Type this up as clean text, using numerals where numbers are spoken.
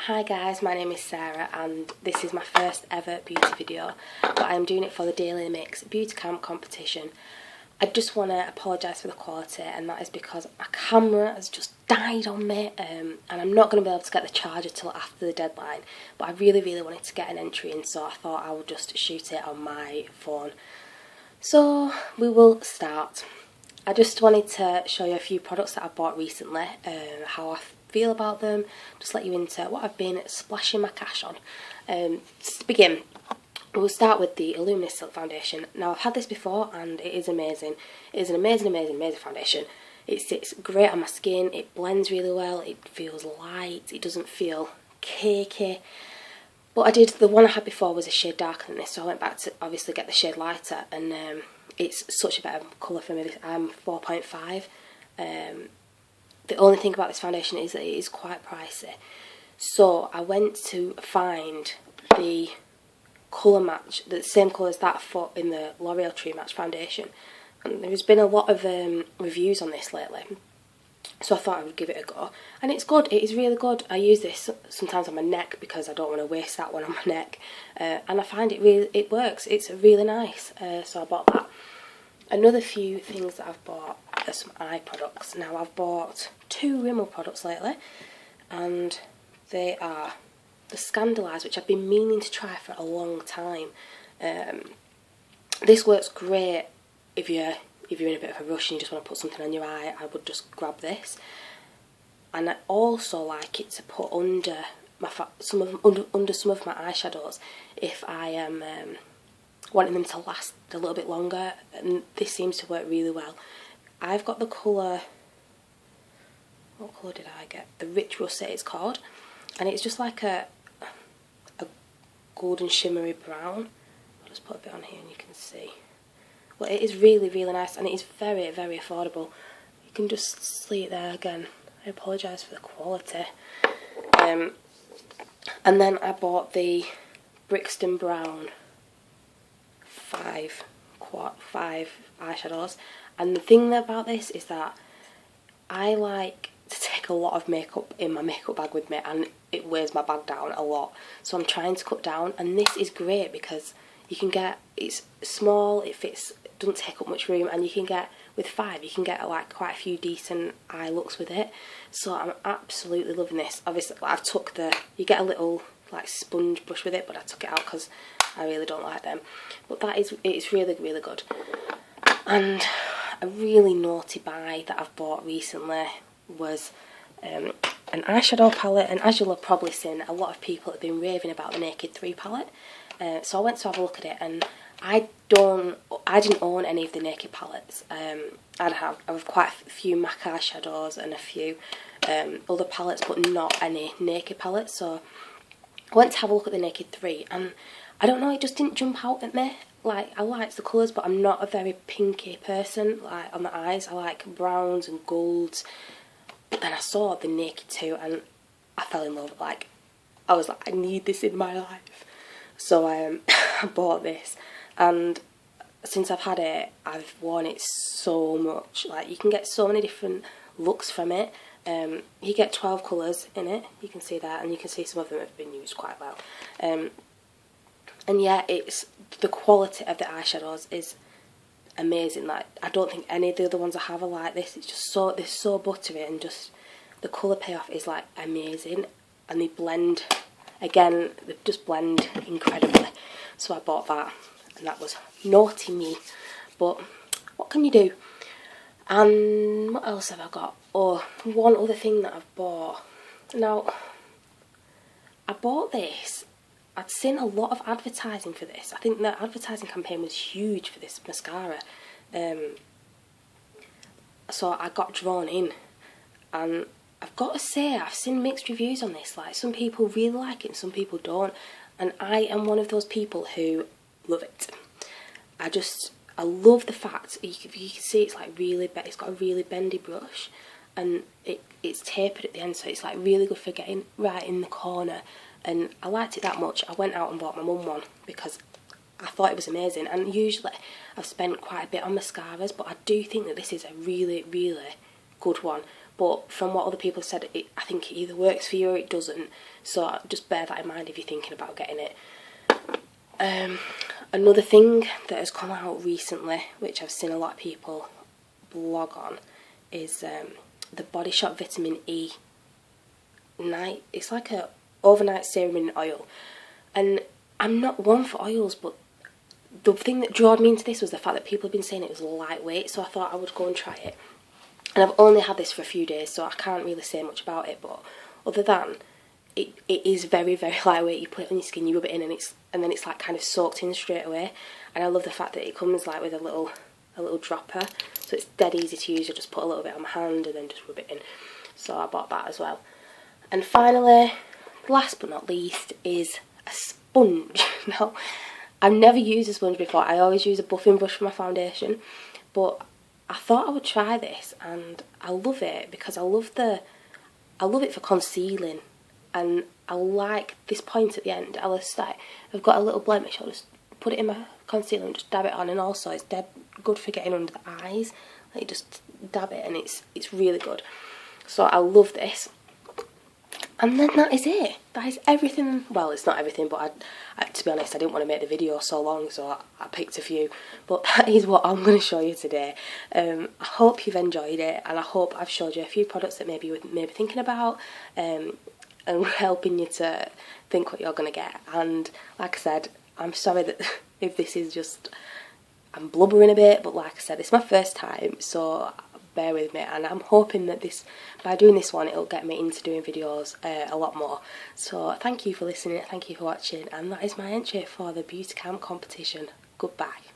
Hi guys, my name is Sarah and this is my first ever beauty video, but I am doing it for the DailyMix Bootcamp competition. I just want to apologise for the quality, and that is because my camera has just died on me and I'm not going to be able to get the charger till after the deadline, but I really wanted to get an entry in, so I thought I would just shoot it on my phone. So we will start. I just wanted to show you a few products that I've bought recently, how I feel about them, just let you into what I've been splashing my cash on. To begin, we'll start with the Luminous Silk Foundation. Now, I've had this before and it is amazing. It is an amazing foundation. It sits great on my skin, it blends really well, it feels light, it doesn't feel cakey. But the one I had before was a shade darker than this, so I went back to obviously get the shade lighter, and it's such a better colour for me. I'm 4.5. The only thing about this foundation is that it is quite pricey. So I went to find the colour match, the same colour as that in the L'Oreal True Match foundation. And there's been a lot of reviews on this lately. So I thought I would give it a go. And it's good, it is really good. I use this sometimes on my neck because I don't want to waste that one on my neck. And I find it works, it's really nice. So I bought that. Another few things that I've bought are some eye products. Now, I've bought 2 Rimmel products lately, and they are the Scandalise, which I've been meaning to try for a long time. This works great if you're in a bit of a rush and you just want to put something on your eye. I would just grab this. And I also like it to put under some of my eyeshadows if I am wanting them to last a little bit longer, and this seems to work really well. I've got the colour, what colour did I get? The Rich Russet it's called, and it's just like a golden shimmery brown. I'll just put a bit on here and you can see. Well, it is really nice, and it is very affordable. You can just see it there again. I apologise for the quality. And then I bought the Brixton Brown 5 eyeshadows, and the thing about this is that I like to take a lot of makeup in my makeup bag with me, and it weighs my bag down a lot, so I'm trying to cut down, and this is great because it's small, it fits, it doesn't take up much room, and with 5 you can get like quite a few decent eye looks with it. So I'm absolutely loving this. Obviously you get a little like sponge brush with it, but I took it out because I really don't like them. But it's really good. And a really naughty buy that I've bought recently was an eyeshadow palette, and as you'll have probably seen, a lot of people have been raving about the Naked 3 palette. So I went to have a look at it, and I didn't own any of the Naked palettes. I have quite a few MAC eyeshadows and a few other palettes, but not any Naked palettes. So I went to have a look at the Naked 3, and I don't know, it just didn't jump out at me. Like, I liked the colours, but I'm not a very pinky person, like, on the eyes. I like browns and golds. But then I saw the Naked 2, and I fell in love. Like, I was like, I need this in my life. So I bought this, and since I've had it, I've worn it so much. Like, you can get so many different looks from it. You get 12 colours in it, you can see that, and you can see some of them have been used quite well. And yeah, the quality of the eyeshadows is amazing. Like, I don't think any of the other ones I have are like this. It's just they're so buttery, and just the colour payoff is like amazing, and they blend, again, they just blend incredibly. So I bought that, and that was naughty me, but what can you do? And what else have I got? Oh, one other thing that I've bought. Now, I bought this. I'd seen a lot of advertising for this. I think the advertising campaign was huge for this mascara. So I got drawn in, and I've got to say, I've seen mixed reviews on this. Like, some people really like it and some people don't, and I am one of those people who love it. I love the fact you can see it's like it's got a really bendy brush, and it's tapered at the end, so it's like really good for getting right in the corner. And I liked it that much. I went out and bought my mum one because I thought it was amazing. And usually I've spent quite a bit on mascaras, but I do think that this is a really good one. but from what other people have said, I think it either works for you or it doesn't, so just bear that in mind if you're thinking about getting it. Another thing that has come out recently, which I've seen a lot of people blog on, is the Body Shop Vitamin E night. It's like a overnight serum in oil, and I'm not one for oils, but the thing that drew me into this was the fact that people have been saying it was lightweight, so I thought I would go and try it. And I've only had this for a few days, so I can't really say much about it, but other than it is very, very lightweight. You put it on your skin, you rub it in, and then it's like kind of soaked in straight away. And I love the fact that it comes like with a little dropper, so it's dead easy to use. I just put a little bit on my hand and then just rub it in. So I bought that as well. And finally, last but not least, is a sponge. Now, I've never used a sponge before. I always use a buffing brush for my foundation, but I thought I would try this, and I love it because I love it for concealing, and I like this point at the end. I've got a little blemish. I'll just put it in my concealer and just dab it on, and also it's dead good for getting under the eyes. Like, just dab it, and it's really good. So I love this. And then that is it. That is everything. Well, it's not everything, but to be honest, I didn't want to make the video so long, so I picked a few. But that is what I'm going to show you today. I hope you've enjoyed it, and I hope I've showed you a few products that maybe you were maybe thinking about, and helping you to think what you're going to get. And like I said, I'm sorry that if this is just, I'm blubbering a bit, but like I said, it's my first time, so bear with me, and I'm hoping that by doing this one, it'll get me into doing videos a lot more. So thank you for listening, thank you for watching, and that is my entry for the Bootcamp competition. Goodbye.